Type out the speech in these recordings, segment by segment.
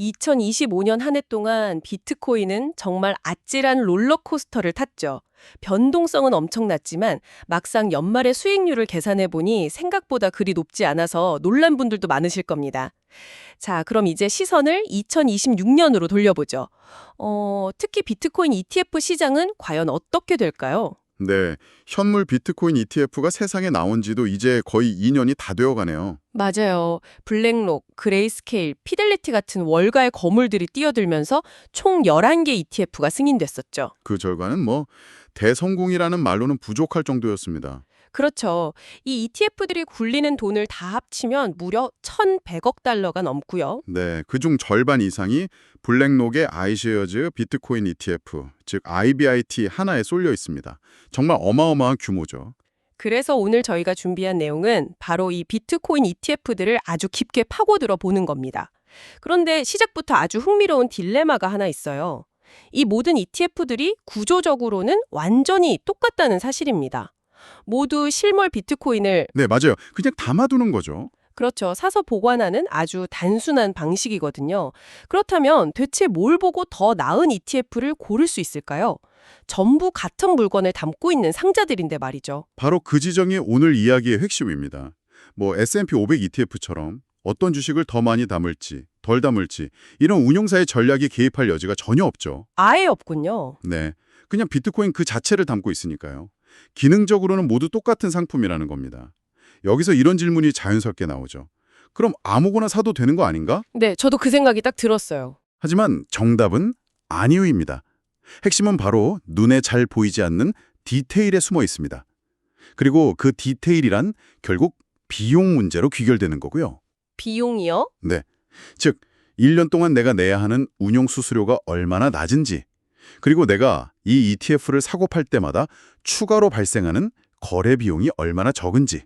2025년 한 해 동안 비트코인은 정말 아찔한 롤러코스터를 탔죠. 변동성은 엄청났지만 막상 연말의 수익률을 계산해 보니 생각보다 그리 높지 않아서 놀란 분들도 많으실 겁니다. 자, 그럼 이제 시선을 2026년으로 돌려보죠. 특히 비트코인 ETF 시장은 과연 어떻게 될까요? 네, 현물 비트코인 ETF가 세상에 나온 지도 이제 거의 2년이 다 되어 가네요. 맞아요. 블랙록, 그레이스케일, 피델리티 같은 월가의 거물들이 뛰어들면서 총 11개 ETF가 승인됐었죠. 그 결과는 뭐 대성공이라는 말로는 부족할 정도였습니다. 그렇죠. 이 ETF들이 굴리는 돈을 다 합치면 무려 1,100억 달러가 넘고요. 네, 그중 절반 이상이 블랙록의 아이쉐어즈 비트코인 ETF, 즉 IBIT 하나에 쏠려 있습니다. 정말 어마어마한 규모죠. 그래서 오늘 저희가 준비한 내용은 바로 이 비트코인 ETF들을 아주 깊게 파고들어 보는 겁니다. 그런데 시작부터 아주 흥미로운 딜레마가 하나 있어요. 이 모든 ETF들이 구조적으로는 완전히 똑같다는 사실입니다. 모두 실물 비트코인을 네, 맞아요. 그냥 담아두는 거죠. 그렇죠. 사서 보관하는 아주 단순한 방식이거든요. 그렇다면 대체 뭘 보고 더 나은 ETF를 고를 수 있을까요? 전부 같은 물건을 담고 있는 상자들인데 말이죠. 바로 그 지점이 오늘 이야기의 핵심입니다. 뭐 S&P 500 ETF처럼 어떤 주식을 더 많이 담을지, 덜 담을지 이런 운용사의 전략이 개입할 여지가 전혀 없죠. 아예 없군요. 네, 그냥 비트코인 그 자체를 담고 있으니까요. 기능적으로는 모두 똑같은 상품이라는 겁니다. 여기서 이런 질문이 자연스럽게 나오죠. 그럼 아무거나 사도 되는 거 아닌가? 네, 저도 그 생각이 딱 들었어요. 하지만 정답은 아니요입니다. 핵심은 바로 눈에 잘 보이지 않는 디테일에 숨어 있습니다. 그리고 그 디테일이란 결국 비용 문제로 귀결되는 거고요. 비용이요? 네, 즉 1년 동안 내가 내야 하는 운용 수수료가 얼마나 낮은지, 그리고 내가 이 ETF를 사고 팔 때마다 추가로 발생하는 거래 비용이 얼마나 적은지,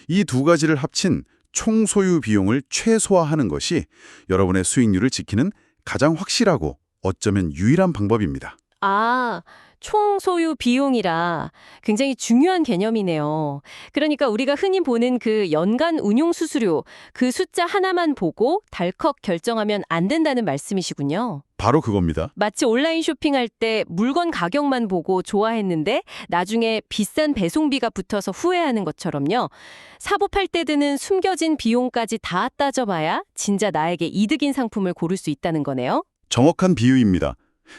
이 두 가지를 합친 총 소유 비용을 최소화하는 것이 여러분의 수익률을 지키는 가장 확실하고 어쩌면 유일한 방법입니다. 아, 총 소유 비용이라 굉장히 중요한 개념이네요. 그러니까 우리가 흔히 보는 그 연간 운용 수수료, 그 숫자 하나만 보고 덜컥 결정하면 안 된다는 말씀이시군요. 바로 그겁니다. 마치 온라인 쇼핑할 때 물건 가격만 보고 좋아했는데 나중에 비싼 배송비가 붙어서 후회하는 것처럼요. 사고 팔 때 드는 숨겨진 비용까지 다 따져봐야 진짜 나에게 이득인 상품을 고를 수 있다는 거네요. 정확한 비유입니다.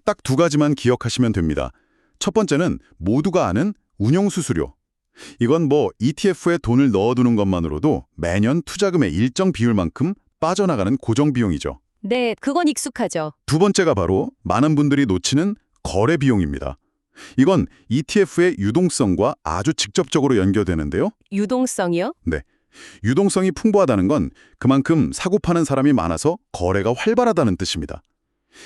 딱 두 가지만 기억하시면 됩니다. 첫 번째는 모두가 아는 운용 수수료. 이건 뭐 ETF에 돈을 넣어두는 것만으로도 매년 투자금의 일정 비율만큼 빠져나가는 고정 비용이죠. 네, 그건 익숙하죠. 두 번째가 바로 많은 분들이 놓치는 거래 비용입니다. 이건 ETF의 유동성과 아주 직접적으로 연결되는데요. 유동성이요? 네. 유동성이 풍부하다는 건 그만큼 사고 파는 사람이 많아서 거래가 활발하다는 뜻입니다.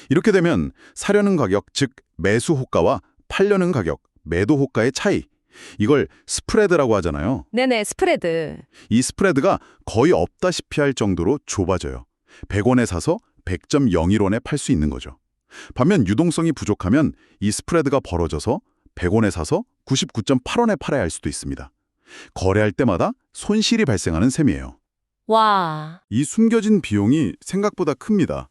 이렇게 되면 사려는 가격, 즉 매수 호가와 팔려는 가격, 매도 호가의 차이, 이걸 스프레드라고 하잖아요. 네네, 스프레드. 이 스프레드가 거의 없다시피 할 정도로 좁아져요. 100원에 사서 100.01원에 팔 수 있는 거죠. 반면 유동성이 부족하면 이 스프레드가 벌어져서 100원에 사서 99.8원에 팔아야 할 수도 있습니다. 거래할 때마다 손실이 발생하는 셈이에요. 와, 이 숨겨진 비용이 생각보다 큽니다.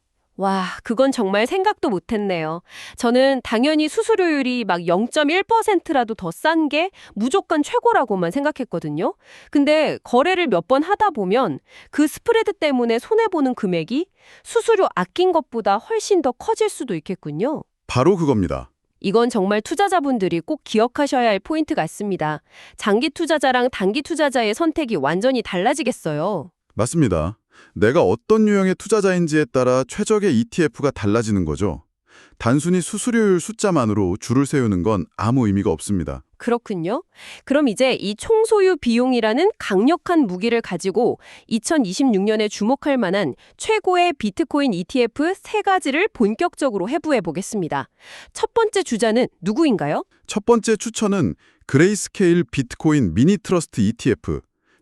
그건 정말 생각도 못했네요. 저는 당연히 수수료율이 막 0.1%라도 더 싼 게 무조건 최고라고만 생각했거든요. 근데 거래를 몇 번 하다 보면 그 스프레드 때문에 손해보는 금액이 수수료 아낀 것보다 훨씬 더 커질 수도 있겠군요. 바로 그겁니다. 이건 정말 투자자분들이 꼭 기억하셔야 할 포인트 같습니다. 장기 투자자랑 단기 투자자의 선택이 완전히 달라지겠어요. 맞습니다. 내가 어떤 유형의 투자자인지에 따라 최적의 ETF가 달라지는 거죠. 단순히 수수료율 숫자만으로 줄을 세우는 건 아무 의미가 없습니다. 그렇군요. 그럼 이제 이 총소유 비용이라는 강력한 무기를 가지고 2026년에 주목할 만한 최고의 비트코인 ETF 세 가지를 본격적으로 해부해 보겠습니다. 첫 번째 주자는 누구인가요? 첫 번째 추천은 그레이스케일 비트코인 미니 트러스트 ETF,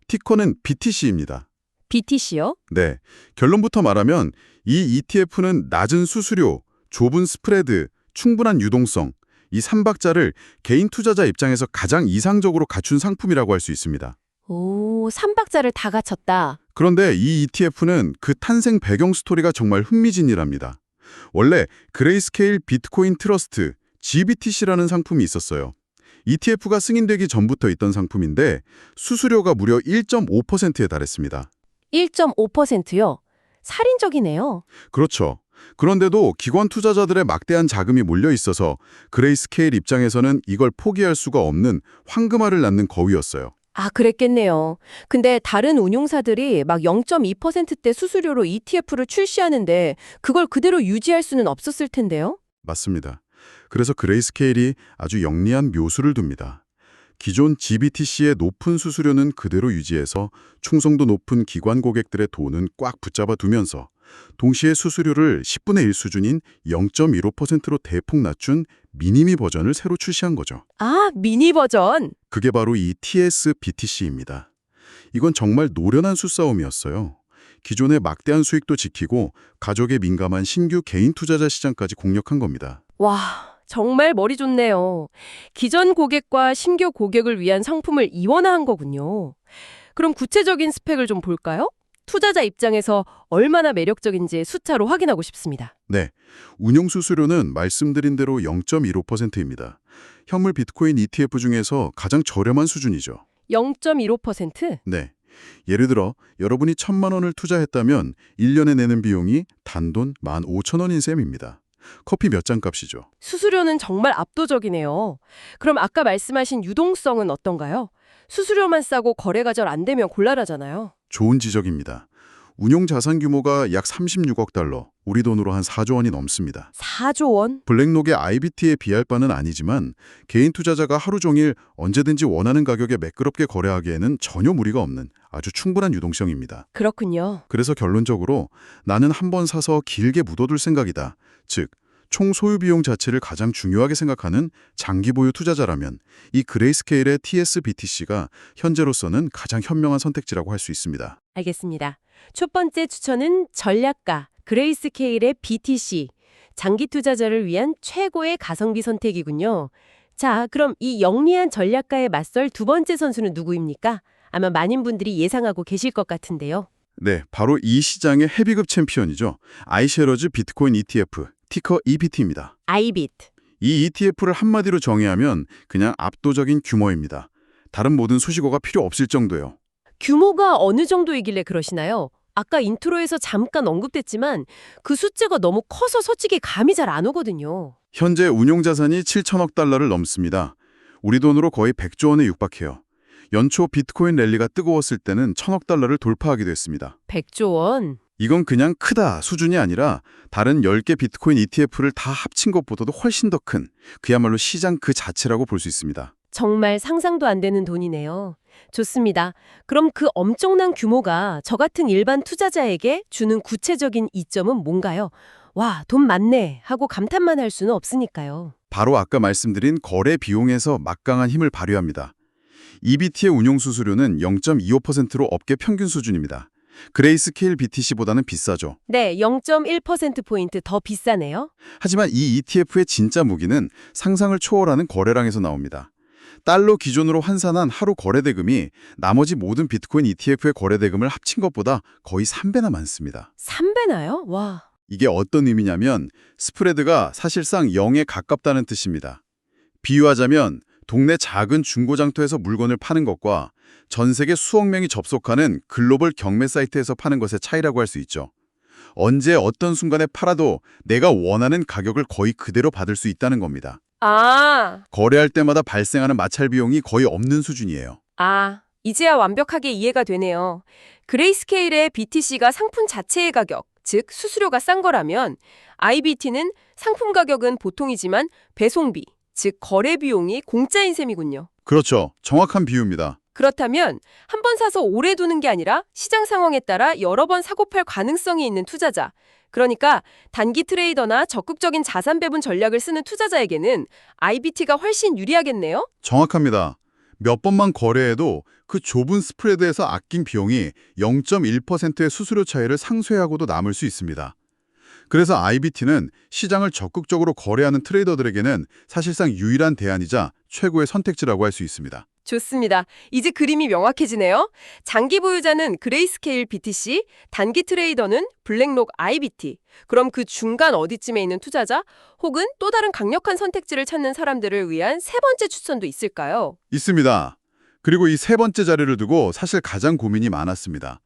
티커는 BTC입니다. BTC요? 네, 결론부터 말하면 이 ETF는 낮은 수수료, 좁은 스프레드, 충분한 유동성, 이 3박자를 개인 투자자 입장에서 가장 이상적으로 갖춘 상품이라고 할 수 있습니다. 오, 삼박자를 다 갖췄다. 그런데 이 ETF는 그 탄생 배경 스토리가 정말 흥미진진합니다. 원래 그레이스케일 비트코인 트러스트, GBTC라는 상품이 있었어요. ETF가 승인되기 전부터 있던 상품인데 수수료가 무려 1.5%에 달했습니다. 1.5%요? 살인적이네요. 그렇죠. 그런데도 기관 투자자들의 막대한 자금이 몰려 있어서 그레이스케일 입장에서는 이걸 포기할 수가 없는 황금알을 낳는 거위였어요. 아, 그랬겠네요. 근데 다른 운용사들이 막 0.2%대 수수료로 ETF를 출시하는데 그걸 그대로 유지할 수는 없었을 텐데요? 맞습니다. 그래서 그레이스케일이 아주 영리한 묘수를 둡니다. 기존 GBTC의 높은 수수료는 그대로 유지해서 충성도 높은 기관 고객들의 돈은 꽉 붙잡아 두면서 동시에 수수료를 10분의 1 수준인 0.15%로 대폭 낮춘 미니미 버전을 새로 출시한 거죠. 아, 미니 버전. 그게 바로 이 TS-BTC입니다. 이건 정말 노련한 수싸움이었어요. 기존의 막대한 수익도 지키고 가족에 민감한 신규 개인 투자자 시장까지 공략한 겁니다. 와, 정말 머리 좋네요. 기존 고객과 신규 고객을 위한 상품을 이원화한 거군요. 그럼 구체적인 스펙을 좀 볼까요? 투자자 입장에서 얼마나 매력적인지 숫자로 확인하고 싶습니다. 네, 운용 수수료는 말씀드린 대로 0.15%입니다. 현물 비트코인 ETF 중에서 가장 저렴한 수준이죠. 0.15%? 네, 예를 들어 여러분이 1,000만 원을 투자했다면 1년에 내는 비용이 단돈 15,000원인 셈입니다. 커피 몇 잔 값이죠. 수수료는 정말 압도적이네요. 그럼 아까 말씀하신 유동성은 어떤가요? 수수료만 싸고 거래가 잘 안 되면 곤란하잖아요. 좋은 지적입니다. 운용 자산 규모가 약 36억 달러, 우리 돈으로 한 4조 원이 넘습니다. 4조 원? 블랙록의 IBT에 비할 바는 아니지만 개인 투자자가 하루 종일 언제든지 원하는 가격에 매끄럽게 거래하기에는 전혀 무리가 없는 아주 충분한 유동성입니다. 그렇군요. 그래서 결론적으로 나는 한 번 사서 길게 묻어둘 생각이다. 즉, 총 소유 비용 자체를 가장 중요하게 생각하는 장기 보유 투자자라면 이 그레이스케일의 TS-BTC가 현재로서는 가장 현명한 선택지라고 할 수 있습니다. 알겠습니다. 첫 번째 추천은 전략가 그레이스케일의 BTC, 장기 투자자를 위한 최고의 가성비 선택이군요. 자, 그럼 이 영리한 전략가에 맞설 두 번째 선수는 누구입니까? 아마 많은 분들이 예상하고 계실 것 같은데요. 네, 바로 이 시장의 헤비급 챔피언이죠. 아이쉐러즈 비트코인 ETF, 티커 EBT입니다. 아이빗. 이 ETF를 한마디로 정의하면 그냥 압도적인 규모입니다. 다른 모든 수식어가 필요 없을 정도예요. 규모가 어느 정도이길래 그러시나요? 아까 인트로에서 잠깐 언급됐지만 그 숫자가 너무 커서 솔직히 감이 잘 안 오거든요. 현재 운용 자산이 7천억 달러를 넘습니다. 우리 돈으로 거의 100조 원에 육박해요. 연초 비트코인 랠리가 뜨거웠을 때는 1,000억 달러를 돌파하기도 했습니다. 100조 원. 이건 그냥 크다 수준이 아니라 다른 10개 비트코인 ETF를 다 합친 것보다도 훨씬 더 큰 그야말로 시장 그 자체라고 볼 수 있습니다. 정말 상상도 안 되는 돈이네요. 좋습니다. 그럼 그 엄청난 규모가 저 같은 일반 투자자에게 주는 구체적인 이점은 뭔가요? 와, 돈 많네 하고 감탄만 할 수는 없으니까요. 바로 아까 말씀드린 거래 비용에서 막강한 힘을 발휘합니다. EBT의 운용 수수료는 0.25%로 업계 평균 수준입니다. 그레이스케일 BTC보다는 비싸죠. 네, 0.1%포인트 더 비싸네요. 하지만 이 ETF의 진짜 무기는 상상을 초월하는 거래량에서 나옵니다. 달러 기준으로 환산한 하루 거래 대금이 나머지 모든 비트코인 ETF의 거래 대금을 합친 것보다 거의 3배나 많습니다. 3배나요? 와. 이게 어떤 의미냐면 스프레드가 사실상 0에 가깝다는 뜻입니다. 비유하자면 동네 작은 중고장터에서 물건을 파는 것과 전 세계 수억 명이 접속하는 글로벌 경매 사이트에서 파는 것의 차이라고 할 수 있죠. 언제 어떤 순간에 팔아도 내가 원하는 가격을 거의 그대로 받을 수 있다는 겁니다. 아, 거래할 때마다 발생하는 마찰 비용이 거의 없는 수준이에요. 이제야 완벽하게 이해가 되네요. 그레이스케일의 BTC가 상품 자체의 가격, 즉 수수료가 싼 거라면 IBT는 상품 가격은 보통이지만 배송비, 즉 거래 비용이 공짜인 셈이군요. 그렇죠. 정확한 비유입니다. 그렇다면 한 번 사서 오래 두는 게 아니라 시장 상황에 따라 여러 번 사고 팔 가능성이 있는 투자자, 그러니까 단기 트레이더나 적극적인 자산 배분 전략을 쓰는 투자자에게는 IBT가 훨씬 유리하겠네요? 정확합니다. 몇 번만 거래해도 그 좁은 스프레드에서 아낀 비용이 0.1%의 수수료 차이를 상쇄하고도 남을 수 있습니다. 그래서 IBT는 시장을 적극적으로 거래하는 트레이더들에게는 사실상 유일한 대안이자 최고의 선택지라고 할 수 있습니다. 좋습니다. 이제 그림이 명확해지네요. 장기 보유자는 그레이스케일 BTC, 단기 트레이더는 블랙록 IBT. 그럼 그 중간 어디쯤에 있는 투자자 혹은 또 다른 강력한 선택지를 찾는 사람들을 위한 세 번째 추천도 있을까요? 있습니다. 그리고 이 세 번째 자리를 두고 사실 가장 고민이 많았습니다.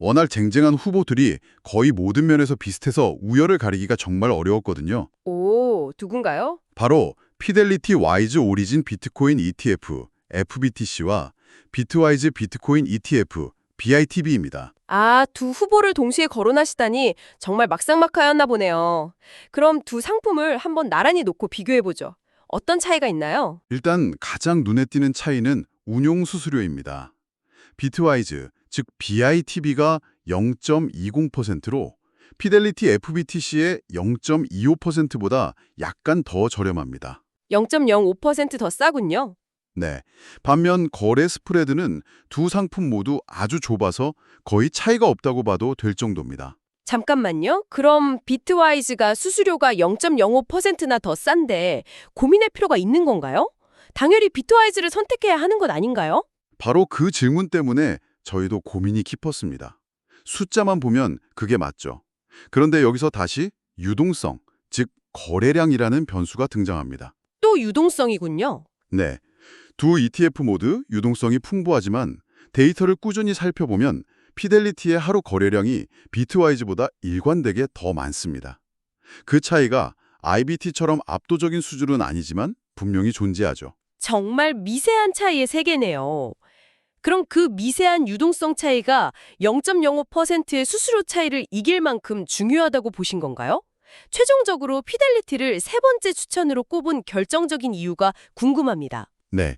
워낙 쟁쟁한 후보들이 거의 모든 면에서 비슷해서 우열을 가리기가 정말 어려웠거든요. 오, 누군가요? 바로 피델리티 와이즈 오리진 비트코인 ETF, FBTC와 비트와이즈 비트코인 ETF, BITB입니다. 아, 두 후보를 동시에 거론하시다니 정말 막상막하였나 보네요. 그럼 두 상품을 한번 나란히 놓고 비교해보죠. 어떤 차이가 있나요? 일단 가장 눈에 띄는 차이는 운용 수수료입니다. 비트와이즈, 즉 BITB가 0.20%로 피델리티 FBTC의 0.25%보다 약간 더 저렴합니다. 0.05% 더 싸군요. 네. 반면 거래 스프레드는 두 상품 모두 아주 좁아서 거의 차이가 없다고 봐도 될 정도입니다. 잠깐만요. 그럼 비트와이즈가 수수료가 0.05%나 더 싼데 고민할 필요가 있는 건가요? 당연히 비트와이즈를 선택해야 하는 것 아닌가요? 바로 그 질문 때문에 저희도 고민이 깊었습니다. 숫자만 보면 그게 맞죠. 그런데 여기서 다시 유동성, 즉 거래량이라는 변수가 등장합니다. 또 유동성이군요. 네. 두 ETF 모두 유동성이 풍부하지만 데이터를 꾸준히 살펴보면 피델리티의 하루 거래량이 비트와이즈보다 일관되게 더 많습니다. 그 차이가 IBT처럼 압도적인 수준은 아니지만 분명히 존재하죠. 정말 미세한 차이의 세계네요. 그럼 그 미세한 유동성 차이가 0.05%의 수수료 차이를 이길 만큼 중요하다고 보신 건가요? 최종적으로 피델리티를 세 번째 추천으로 꼽은 결정적인 이유가 궁금합니다. 네.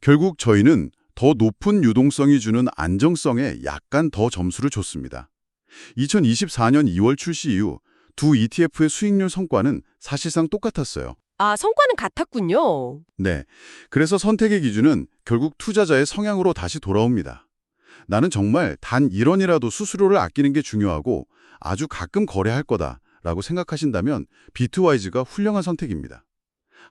결국 저희는 더 높은 유동성이 주는 안정성에 약간 더 점수를 줬습니다. 2024년 2월 출시 이후 두 ETF의 수익률 성과는 사실상 똑같았어요. 아, 성과는 같았군요. 네. 그래서 선택의 기준은 결국 투자자의 성향으로 다시 돌아옵니다. 나는 정말 단 1원이라도 수수료를 아끼는 게 중요하고 아주 가끔 거래할 거다라고 생각하신다면 비트와이즈가 훌륭한 선택입니다.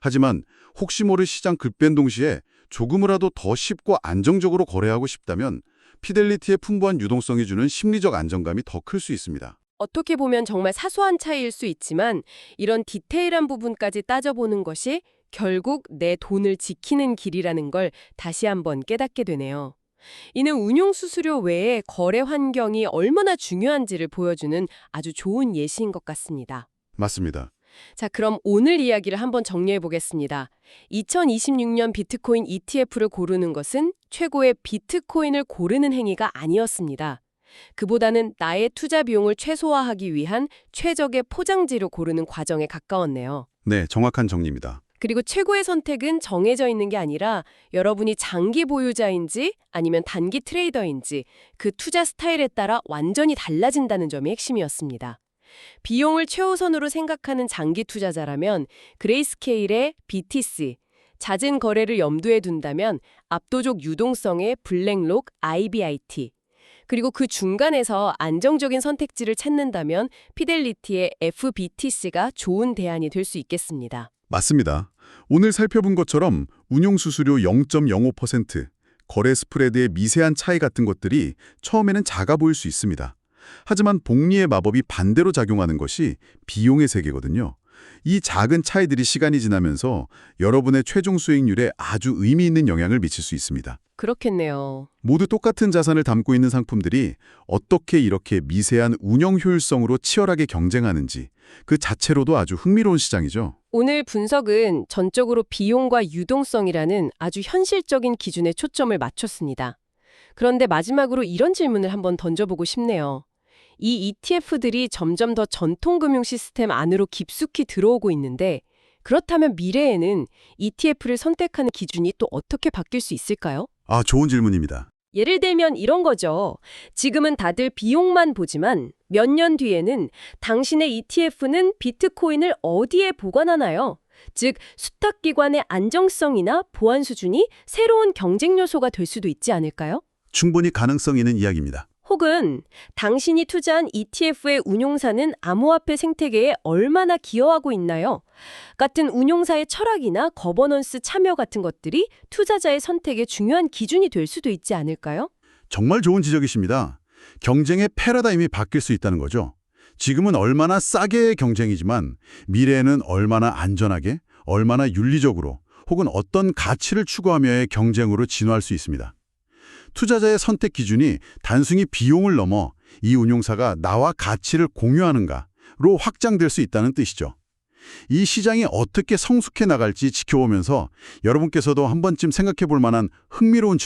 하지만 혹시 모를 시장 급변동 시에 조금이라도 더 쉽고 안정적으로 거래하고 싶다면 피델리티의 풍부한 유동성이 주는 심리적 안정감이 더 클 수 있습니다. 어떻게 보면 정말 사소한 차이일 수 있지만 이런 디테일한 부분까지 따져보는 것이 결국 내 돈을 지키는 길이라는 걸 다시 한번 깨닫게 되네요. 이는 운용 수수료 외에 거래 환경이 얼마나 중요한지를 보여주는 아주 좋은 예시인 것 같습니다. 맞습니다. 자, 그럼 오늘 이야기를 한번 정리해 보겠습니다. 2026년 비트코인 ETF를 고르는 것은 최고의 비트코인을 고르는 행위가 아니었습니다. 그보다는 나의 투자 비용을 최소화하기 위한 최적의 포장지로 고르는 과정에 가까웠네요. 네, 정확한 정리입니다. 그리고 최고의 선택은 정해져 있는 게 아니라 여러분이 장기 보유자인지 아니면 단기 트레이더인지 그 투자 스타일에 따라 완전히 달라진다는 점이 핵심이었습니다. 비용을 최우선으로 생각하는 장기 투자자라면 그레이스케일의 BTC, 잦은 거래를 염두에 둔다면 압도적 유동성의 블랙록 IBIT, 그리고 그 중간에서 안정적인 선택지를 찾는다면 피델리티의 FBTC가 좋은 대안이 될 수 있겠습니다. 맞습니다. 오늘 살펴본 것처럼 운용 수수료 0.05%, 거래 스프레드의 미세한 차이 같은 것들이 처음에는 작아 보일 수 있습니다. 하지만 복리의 마법이 반대로 작용하는 것이 비용의 세계거든요. 이 작은 차이들이 시간이 지나면서 여러분의 최종 수익률에 아주 의미 있는 영향을 미칠 수 있습니다. 그렇겠네요. 모두 똑같은 자산을 담고 있는 상품들이 어떻게 이렇게 미세한 운영 효율성으로 치열하게 경쟁하는지 그 자체로도 아주 흥미로운 시장이죠. 오늘 분석은 전적으로 비용과 유동성이라는 아주 현실적인 기준에 초점을 맞췄습니다. 그런데 마지막으로 이런 질문을 한번 던져보고 싶네요. 이 ETF들이 점점 더 전통 금융 시스템 안으로 깊숙이 들어오고 있는데 그렇다면 미래에는 ETF를 선택하는 기준이 또 어떻게 바뀔 수 있을까요? 아, 좋은 질문입니다. 예를 들면 이런 거죠. 지금은 다들 비용만 보지만 몇 년 뒤에는 당신의 ETF는 비트코인을 어디에 보관하나요? 즉, 수탁기관의 안정성이나 보안 수준이 새로운 경쟁 요소가 될 수도 있지 않을까요? 충분히 가능성 있는 이야기입니다. 혹은 당신이 투자한 ETF의 운용사는 암호화폐 생태계에 얼마나 기여하고 있나요? 같은 운용사의 철학이나 거버넌스 참여 같은 것들이 투자자의 선택의 중요한 기준이 될 수도 있지 않을까요? 정말 좋은 지적이십니다. 경쟁의 패러다임이 바뀔 수 있다는 거죠. 지금은 얼마나 싸게의 경쟁이지만 미래에는 얼마나 안전하게, 얼마나 윤리적으로 혹은 어떤 가치를 추구하며의 경쟁으로 진화할 수 있습니다. 투자자의 선택 기준이 단순히 비용을 넘어 이 운용사가 나와 가치를 공유하는가로 확장될 수 있다는 뜻이죠. 이 시장이 어떻게 성숙해 나갈지 지켜보면서 여러분께서도 한 번쯤 생각해 볼 만한 흥미로운